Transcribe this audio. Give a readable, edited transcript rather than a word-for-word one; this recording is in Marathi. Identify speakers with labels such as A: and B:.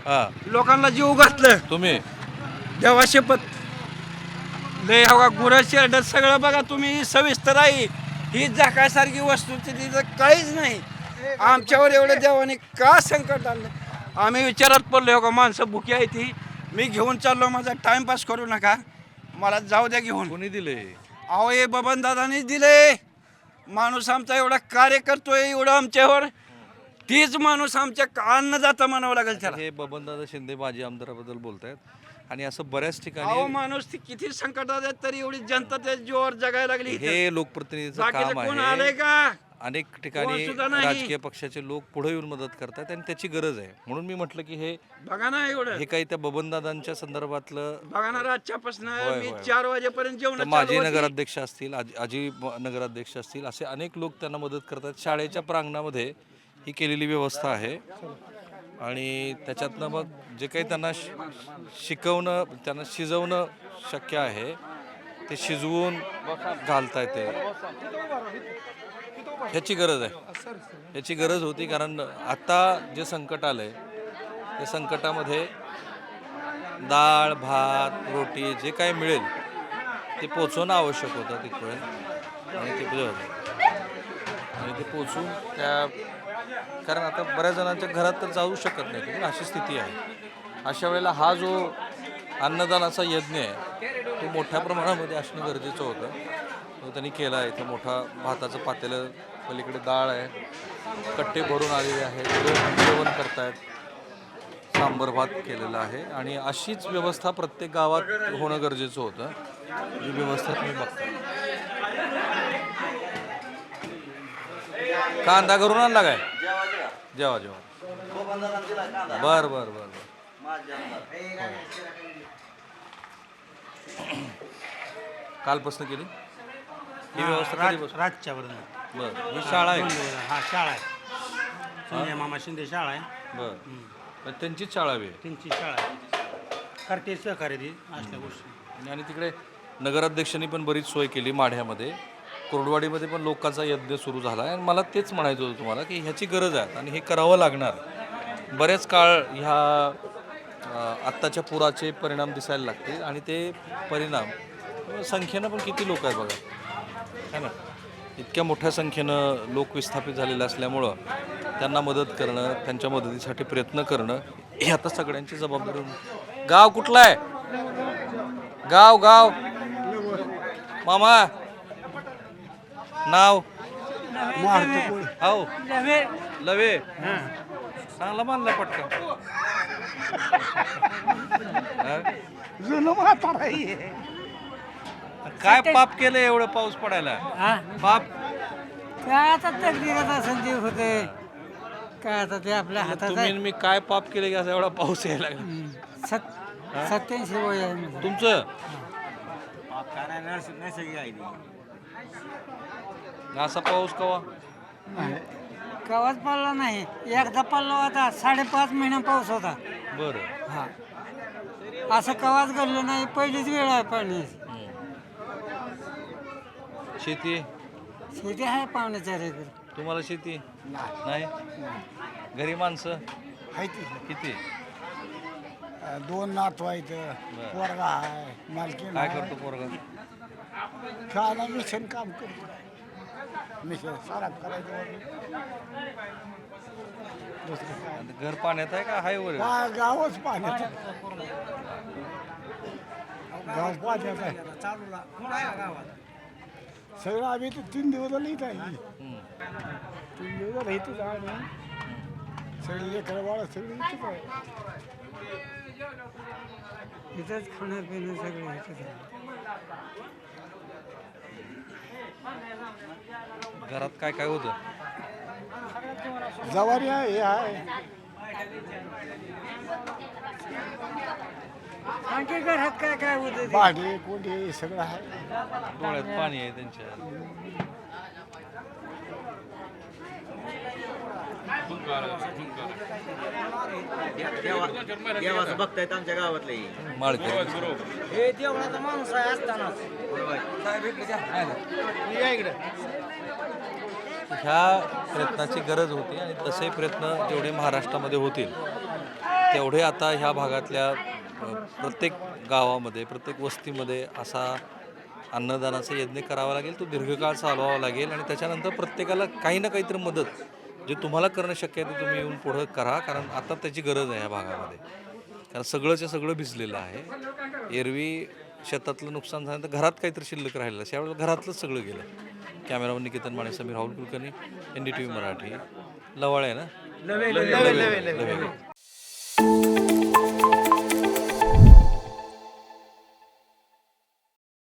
A: हा
B: लोकांना जीव घातलं
A: तुम्ही
B: देवा शपथ लय हवा गुरं शेरडत सगळं बघा तुम्ही सविस्तर आहे ही झाकासारखी वस्तू तिथं काहीच नाही आमच्यावर एवढं देवाने का संकट आणलं आम्ही विचारात पडलो हो का माणसं भुकी आहे ती मी घेऊन चाललो माझा टाइमपास करू नका मला जाऊ द्या घेऊन
A: कोणी दिले
B: अहो हे बबन दादानीच दिले माणूस आमचा एवढा कार्य करतोय एवढं आमच्यावर तीच माणूस आमच्या अन्न जाता म्हणावं लागेल त्याला
A: हे बबनदादा शिंदे माजी आमदाराबद्दल बोलतायत आणि असं बऱ्याच
B: अहो
A: ठिकाणी
B: माणूस ती किती संकटात आहे तरी एवढी जनता त्या जीवावर जगायला लागली इथं.
A: हे लोकप्रतिनिधीचं
B: बाकीचं
A: काम
B: कोण
A: आहे
B: आलंय का
A: अनेक ठिकाणी
B: कोण सुद्धा नाही.
A: राजकीय पक्षाचे लोक पुढे येऊन मदत करतात आणि त्याची गरज आहे म्हणून मी म्हटलं की हे
B: बघा ना एवढं
A: हे काही त्या बबनदादांच्या संदर्भातलं
B: बघा ना रातच्यापासून
A: होय,
B: मी
A: होय.
B: 4 वाजेपर्यंत जेवण
A: तर माजी नगराध्यक्ष असतील आजी नगराध्यक्ष असतील असे अनेक लोक त्यांना मदत करतात शाळेच्या प्रांगणामध्ये ही केलेली व्यवस्था आहे आणि त्याच्यातनं मग जे काही त्यांना शिकवणं त्यांना शिजवणं शक्य आहे ते शिजवून घालता येते ह्याची गरज आहे ह्याची गरज होती कारण आता जे संकट आलंय त्या संकटामध्ये डाळ भात रोटी जे काही मिळेल ते पोचवणं आवश्यक होतं तिथपर्यंत आणि ते पोचून त्या कारण आता बऱ्याच जणांच्या घरात तर जाऊ शकत नाही पण अशी स्थिती आहे अशा वेळेला हा जो अन्नदानाचा यज्ञ आहे तो मोठ्या प्रमाणामध्ये असणं गरजेचं होतं तो त्यांनी केला आहे इथं मोठा भाताचं पातेलं पलीकडे डाळ आहे कट्टे भरून आलेले आहेत जेवण करतायत सांबर भात केलेला आहे आणि अशीच व्यवस्था प्रत्येक गावात होणं गरजेचं होतं ही व्यवस्था तुम्ही बघता कांदा करून आणला काय जेवा बर बर बर कालपासून केली ही व्यवस्था कधीपासून
C: रातच्यापर्यंत
A: बर ही शाळा आहे
C: हा शाळा आहे संजय मामा शिंदे शाळा आहे
A: बर त्यांचीच शाळा आहे
C: त्यांची शाळा आहे करते सहकार्य ती असल्या गोष्टी
A: आणि तिकडे नगराध्यक्षांनी पण बरीच सोय केली माढ्यामध्ये कोरडवाडीमध्ये पण लोकांचा यज्ञ सुरू झाला आहे आणि मला तेच म्हणायचं होतं तुम्हाला की ह्याची गरज आहे आणि हे करावं लागणार बरेच काळ ह्या आत्ताच्या पुराचे परिणाम दिसायला लागतील आणि ते परिणाम संख्येनं पण किती लोक आहेत बघा है ना इतक्या मोठ्या संख्येनं लोक विस्थापित झालेले असल्यामुळं त्यांना मदत करणं त्यांच्या मदतीसाठी प्रयत्न करणं हे आता सगळ्यांची जबाबदारी गाव कुठला आहे गाव गाव मामा नाव हो लवे चांगला मानलाय पटकन काय पाप केलं एवढं पाऊस पडायला पाप
D: काय आता तकदीराचा संजीव होते काय आता ते आपल्या हातात
A: तुम्ही मी काय पाप केले की असा एवढा पाऊस यायला लागला
D: 87 वय आहे माझं.
A: तुमचं असा पाऊस कवा
D: कवाच पडला नाही एकदा पडला होता 5.5 महिना पाऊस होता
A: बरं
D: हा असं कवाच घडलं नाही पहिलीच वेळ आहे पाण्याची
A: शेती
D: शेती आहे पाहुणे 4 एकर
A: तुम्हाला शेती नाही घरी माणसं किती
E: 2 नातू आहेत पोरगा आहे मालकी
A: काय करतो पोरगा
E: खाना मिशन काम करतो मिशन सारा करायचं दुसरं काय
A: आणि घर पाण्यात आहे का हाय वर
E: गावच पाण्यात गाव पाण्यात आहे सगळं आम्ही तर 3 दिवस झाले इथं आहे 3 दिवस झाले इथंच आहे आम्ही सगळे लेकरं बाळा सगळे इथंच आहे
D: इथंच खाणं पिणं सगळं इथंच आहे
A: घरात काय काय होतं
E: जवारी आहे हे आहे
D: आणखी घरात काय काय होतं ते?
E: भांडे कोंडे सगळं आहे
A: डोळ्यात पाणी आहे त्यांच्या
F: देवाचं बघतायत आमच्या गावातले
A: माळकरी
F: हे देवळाचा माणूस आहे असताना
A: ह्या प्रयत्नाची गरज होती आणि तसे प्रयत्न जेवढे महाराष्ट्रामध्ये होतील तेवढे आता ह्या भागातल्या प्रत्येक गावामध्ये प्रत्येक वस्तीमध्ये असा अन्नदानाचा यज्ञ करावा लागेल. तो दीर्घकाळ चालवावा लागेल आणि त्याच्यानंतर प्रत्येकाला काही ना काहीतरी मदत जे तुम्हाला करणं शक्य आहे ते तुम्ही येऊन पुढं करा, कारण आता त्याची गरज आहे ह्या भागामध्ये. कारण सगळंच्या सगळं भिजलेलं आहे. एरवी शेतातलं नुकसान झालं तर घरात काहीतरी शिल्लक राहिलं, त्यावेळेला घरातलंच सगळं गेलं. कॅमेरामन निकेतन माने, समीर राहुल कुलकर्णी, NDTV मराठी, लवाळे ना.